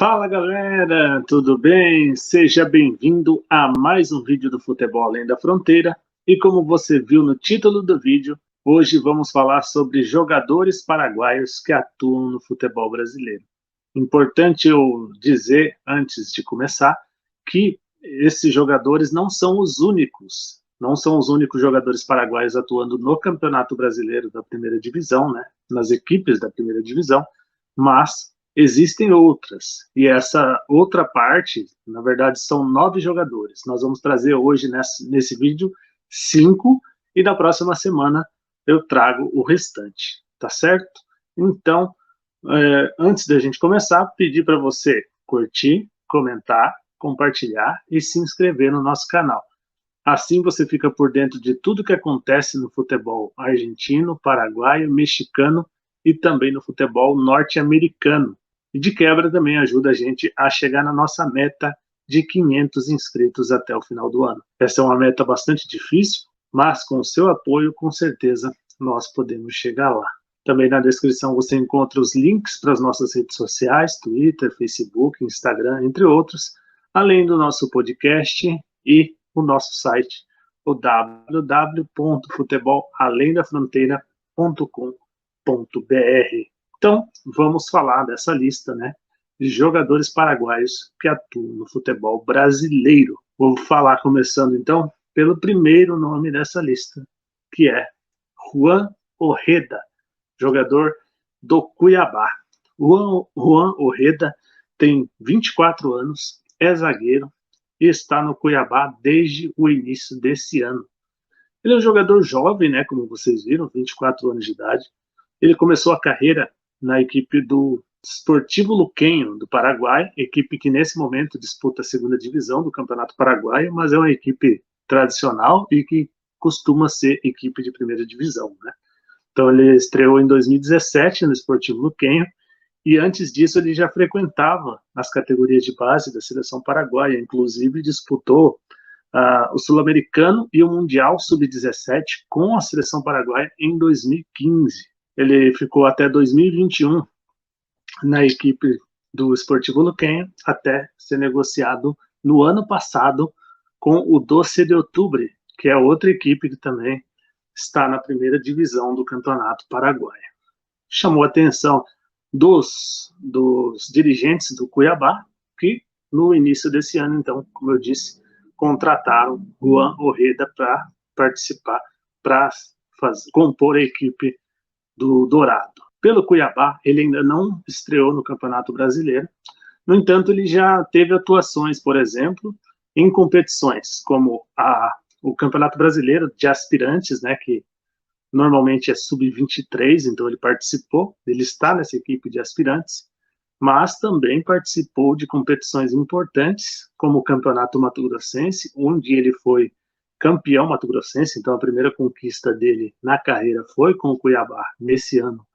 Fala galera, tudo bem? Seja bem-vindo a mais um vídeo do Futebol Além da Fronteira. E como você viu no título do vídeo, hoje vamos falar sobre jogadores paraguaios que atuam no futebol brasileiro. Importante eu dizer, antes de começar, que esses jogadores não são os únicos jogadores paraguaios atuando no Campeonato Brasileiro da Primeira Divisão, né? Nas equipes da Primeira Divisão, mas existem outras, e essa outra parte, na verdade, são 9 jogadores. Nós vamos trazer hoje nesse vídeo 5, e na próxima semana eu trago o restante, tá certo? Então, antes da gente começar, pedir para você curtir, comentar, compartilhar e se inscrever no nosso canal. Assim você fica por dentro de tudo que acontece no futebol argentino, paraguaio, mexicano e também no futebol norte-americano. E de quebra também ajuda a gente a chegar na nossa meta de 500 inscritos até o final do ano. Essa é uma meta bastante difícil, mas com o seu apoio, com certeza, nós podemos chegar lá. Também na descrição você encontra os links para as nossas redes sociais, Twitter, Facebook, Instagram, entre outros, além do nosso podcast e o nosso site, o www.futebolalendafronteira.com.br. Então, vamos falar dessa lista, né, de jogadores paraguaios que atuam no futebol brasileiro. Vou falar, começando então, pelo primeiro nome dessa lista, que é Juan Ojeda, jogador do Cuiabá. Juan Ojeda tem 24 anos, é zagueiro e está no Cuiabá desde o início desse ano. Ele é um jogador jovem, né, como vocês viram, 24 anos de idade. Ele começou a carreira na equipe do Sportivo Luqueño, do Paraguai, equipe que nesse momento disputa a segunda divisão do Campeonato Paraguaio, mas é uma equipe tradicional e que costuma ser equipe de primeira divisão, né? Então ele estreou em 2017 no Sportivo Luqueño, e antes disso ele já frequentava as categorias de base da seleção paraguaia, inclusive disputou o Sul-Americano e o Mundial Sub-17 com a seleção paraguaia em 2015. Ele ficou até 2021 na equipe do Sportivo Luqueño, até ser negociado no ano passado com o Doce de Outubro, que é outra equipe que também está na primeira divisão do Campeonato Paraguaio. Chamou a atenção dos dirigentes do Cuiabá, que no início desse ano, então, como eu disse, contrataram Juan Ojeda para participar, para compor a equipe do Dourado. Pelo Cuiabá, ele ainda não estreou no Campeonato Brasileiro. No entanto, ele já teve atuações, por exemplo, em competições como o Campeonato Brasileiro de Aspirantes, né, que normalmente é sub-23, então ele participou, ele está nessa equipe de aspirantes, mas também participou de competições importantes, como o Campeonato Mato Grossense, onde ele foi campeão mato-grossense, então a primeira conquista dele na carreira foi com o Cuiabá, nesse ano,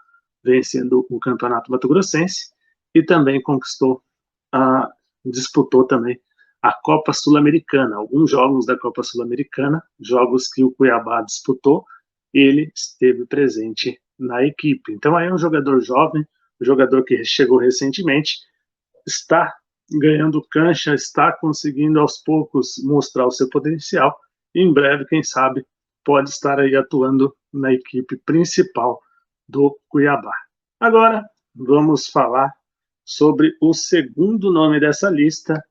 vencendo o Campeonato Mato Grossense, e também disputou também a Copa Sul-Americana, alguns jogos da Copa Sul-Americana, jogos que o Cuiabá disputou, ele esteve presente na equipe. Então aí é um jogador jovem, um jogador que chegou recentemente, está ganhando cancha, está conseguindo aos poucos mostrar o seu potencial, e em breve, quem sabe, pode estar aí atuando na equipe principal do Cuiabá. Agora, vamos falar sobre o segundo nome dessa lista,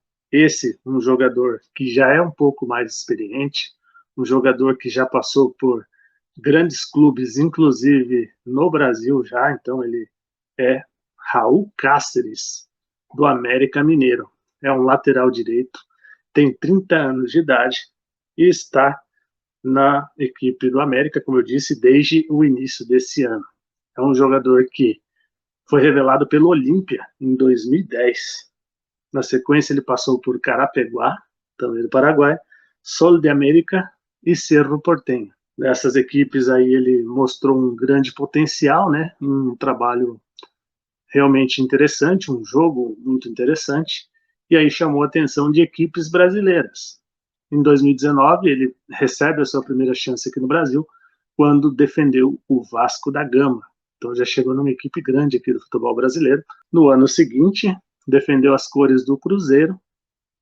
um jogador que já é um pouco mais experiente, um jogador que já passou por grandes clubes, inclusive no Brasil já, então ele é Raul Cáceres, do América Mineiro. É um lateral direito, tem 30 anos de idade e está na equipe do América, como eu disse, desde o início desse ano. É um jogador que foi revelado pelo Olímpia em 2010. Na sequência ele passou por Carapeguá, também do Paraguai, Sol de América e Cerro Porteño. Nessas equipes aí ele mostrou um grande potencial, né? Um trabalho realmente interessante, um jogo muito interessante, e aí chamou a atenção de equipes brasileiras. Em 2019 ele recebe a sua primeira chance aqui no Brasil, quando defendeu o Vasco da Gama. Então já chegou numa equipe grande aqui do futebol brasileiro. No ano seguinte, defendeu as cores do Cruzeiro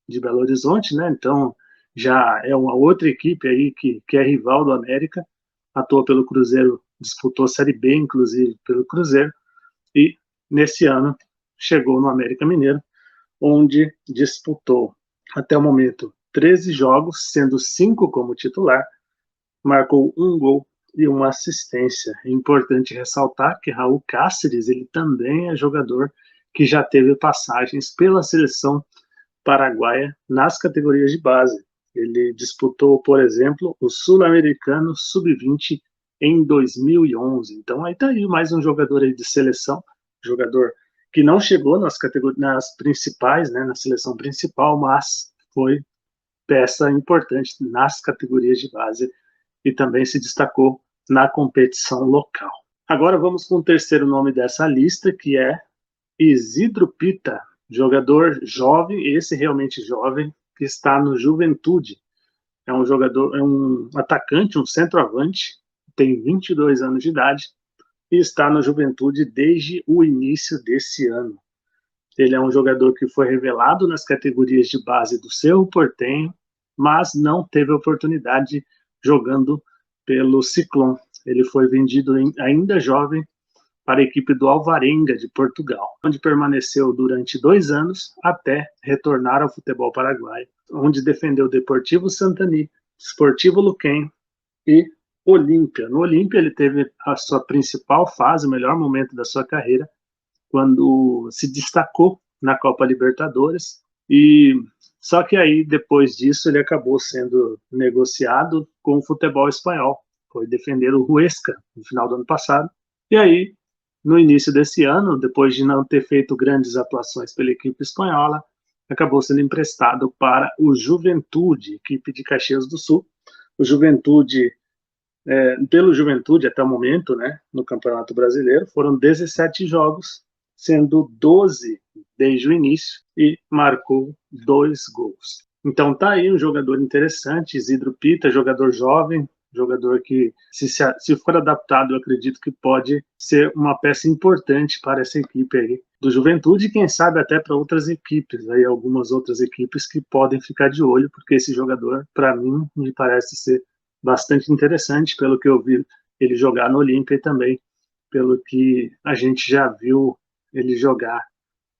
de Belo Horizonte, né? Então já é uma outra equipe aí que é rival do América, atuou pelo Cruzeiro, disputou Série B, inclusive, pelo Cruzeiro, e nesse ano chegou no América Mineiro, onde disputou até o momento 13 jogos, sendo 5 como titular, marcou um gol e uma assistência. É importante ressaltar que Raul Cáceres, ele também é jogador que já teve passagens pela seleção paraguaia nas categorias de base. Ele disputou, por exemplo, o Sul-Americano Sub-20 em 2011. Então aí está aí mais um jogador aí de seleção, jogador que não chegou nas principais, né, na seleção principal, mas foi peça importante nas categorias de base e também se destacou na competição local. Agora vamos com o terceiro nome dessa lista, que é Isidro Pita, jogador jovem, esse realmente jovem, que está no Juventude. É um jogador, é um atacante, um centroavante, tem 22 anos de idade e está no Juventude desde o início desse ano. Ele é um jogador que foi revelado nas categorias de base do Cerro Porteño, mas não teve oportunidade jogando pelo Ciclón. Ele foi vendido ainda jovem para a equipe do Alvarenga de Portugal, onde permaneceu durante 2 anos até retornar ao futebol paraguaio, onde defendeu Deportivo Santani, Sportivo Luquem e Olímpia. No Olímpia ele teve a sua principal fase, o melhor momento da sua carreira, quando se destacou na Copa Libertadores, e só que aí depois disso ele acabou sendo negociado com o futebol espanhol, foi defender o Huesca no final do ano passado, e aí no início desse ano, depois de não ter feito grandes atuações pela equipe espanhola, acabou sendo emprestado para o Juventude, equipe de Caxias do Sul. O Juventude, pelo Juventude até o momento, né, no Campeonato Brasileiro, foram 17 jogos, sendo 12 desde o início, e marcou 2 gols. Então tá aí um jogador interessante, Isidro Pita, jogador jovem, jogador que, se for adaptado, eu acredito que pode ser uma peça importante para essa equipe aí do Juventude e quem sabe até para outras equipes, aí algumas outras equipes que podem ficar de olho, porque esse jogador, para mim, me parece ser bastante interessante, pelo que eu vi ele jogar no Olímpia e também pelo que a gente já viu ele jogar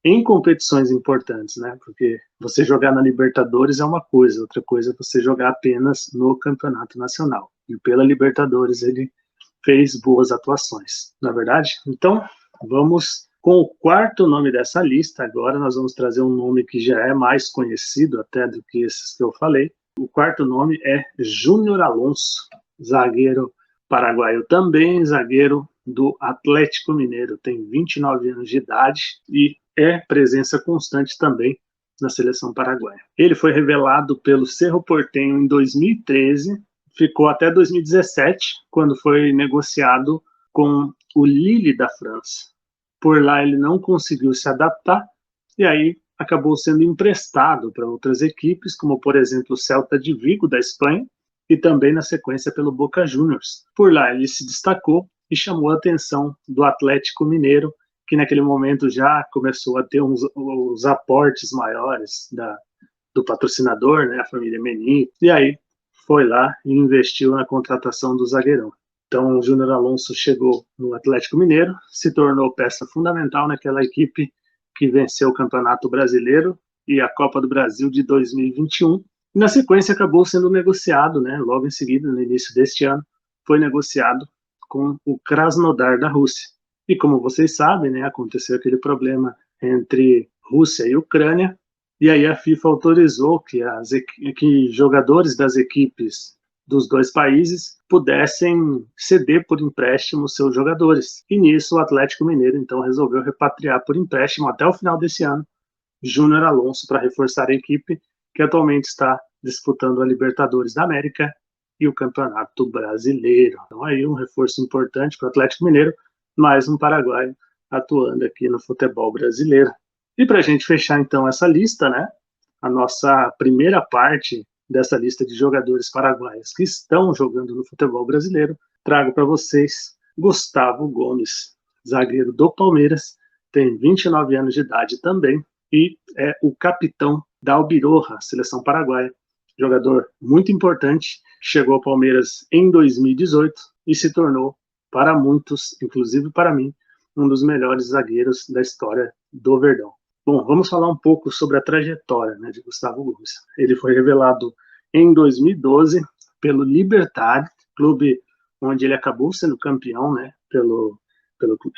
em competições importantes, né? Porque você jogar na Libertadores é uma coisa, outra coisa é você jogar apenas no Campeonato Nacional. E pela Libertadores ele fez boas atuações, na verdade? Então, vamos com o quarto nome dessa lista. Agora nós vamos trazer um nome que já é mais conhecido até do que esses que eu falei. O quarto nome é Júnior Alonso, zagueiro paraguaio também, zagueiro do Atlético Mineiro, tem 29 anos de idade e é presença constante também na seleção paraguaia. Ele foi revelado pelo Cerro Porteño em 2013, ficou até 2017, quando foi negociado com o Lille da França. Por lá ele não conseguiu se adaptar e aí acabou sendo emprestado para outras equipes, como por exemplo o Celta de Vigo da Espanha, e também na sequência pelo Boca Juniors. Por lá ele se destacou e chamou a atenção do Atlético Mineiro, que naquele momento já começou a ter os aportes maiores do patrocinador, né, a família Menin, e aí foi lá e investiu na contratação do zagueirão. Então o Júnior Alonso chegou no Atlético Mineiro, se tornou peça fundamental naquela equipe que venceu o Campeonato Brasileiro e a Copa do Brasil de 2021, e na sequência acabou sendo negociado, né, logo em seguida, no início deste ano, foi negociado com o Krasnodar da Rússia. E como vocês sabem, né, aconteceu aquele problema entre Rússia e Ucrânia, e aí a FIFA autorizou que jogadores das equipes dos dois países pudessem ceder por empréstimo seus jogadores. E nisso o Atlético Mineiro então resolveu repatriar por empréstimo até o final desse ano Júnior Alonso para reforçar a equipe, que atualmente está disputando a Libertadores da América e o Campeonato Brasileiro. Então aí um reforço importante para o Atlético Mineiro, mais um paraguaio atuando aqui no futebol brasileiro. E para a gente fechar então essa lista, né, a nossa primeira parte dessa lista de jogadores paraguaios que estão jogando no futebol brasileiro, trago para vocês Gustavo Gomes, zagueiro do Palmeiras, tem 29 anos de idade também, e é o capitão da Albiroja, seleção paraguaia. Jogador muito importante, chegou ao Palmeiras em 2018 e se tornou, para muitos, inclusive para mim, um dos melhores zagueiros da história do Verdão. Bom, vamos falar um pouco sobre a trajetória, né, de Gustavo Gomes. Ele foi revelado em 2012 pelo Libertad, clube onde ele acabou sendo campeão, né,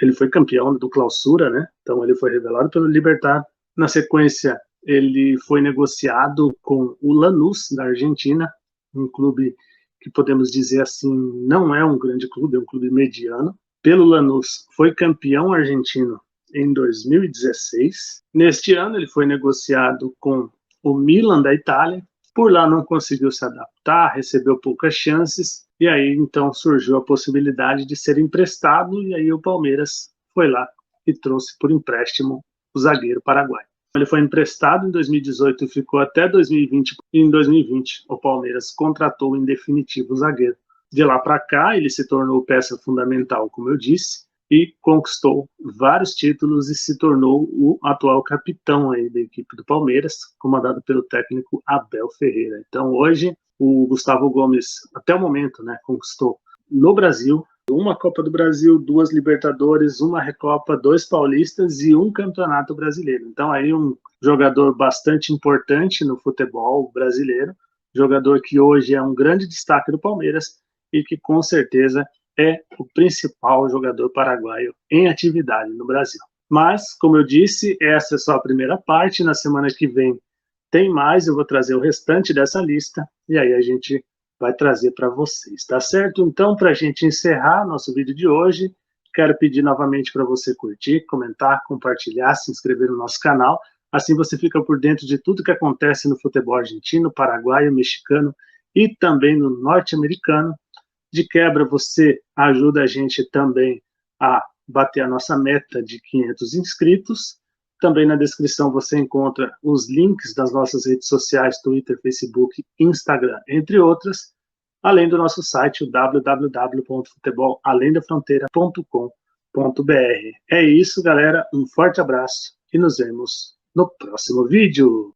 ele foi campeão do Clausura, né, então ele foi revelado pelo Libertad. Na sequência, ele foi negociado com o Lanús, da Argentina, um clube que podemos dizer assim, não é um grande clube, é um clube mediano. Pelo Lanús, foi campeão argentino em 2016. Neste ano, ele foi negociado com o Milan da Itália. Por lá não conseguiu se adaptar, recebeu poucas chances, e aí então surgiu a possibilidade de ser emprestado, e aí o Palmeiras foi lá e trouxe por empréstimo o zagueiro paraguaio. Ele foi emprestado em 2018 e ficou até 2020. E em 2020, o Palmeiras contratou em definitivo o zagueiro. De lá para cá, ele se tornou peça fundamental, como eu disse, e conquistou vários títulos e se tornou o atual capitão aí da equipe do Palmeiras, comandado pelo técnico Abel Ferreira. Então, hoje, o Gustavo Gomes, até o momento, né, conquistou no Brasil uma Copa do Brasil, 2 Libertadores, uma Recopa, 2 Paulistas e um Campeonato Brasileiro. Então aí um jogador bastante importante no futebol brasileiro, jogador que hoje é um grande destaque do Palmeiras e que com certeza é o principal jogador paraguaio em atividade no Brasil. Mas, como eu disse, essa é só a primeira parte. Na semana que vem tem mais, eu vou trazer o restante dessa lista e aí a gente vai trazer para vocês, tá certo? Então, para a gente encerrar nosso vídeo de hoje, quero pedir novamente para você curtir, comentar, compartilhar, se inscrever no nosso canal, assim você fica por dentro de tudo que acontece no futebol argentino, paraguaio, mexicano e também no norte-americano. De quebra, você ajuda a gente também a bater a nossa meta de 500 inscritos. Também na descrição você encontra os links das nossas redes sociais, Twitter, Facebook, Instagram, entre outras, além do nosso site, o www.futebolalendafronteira.com.br. É isso, galera. Um forte abraço e nos vemos no próximo vídeo.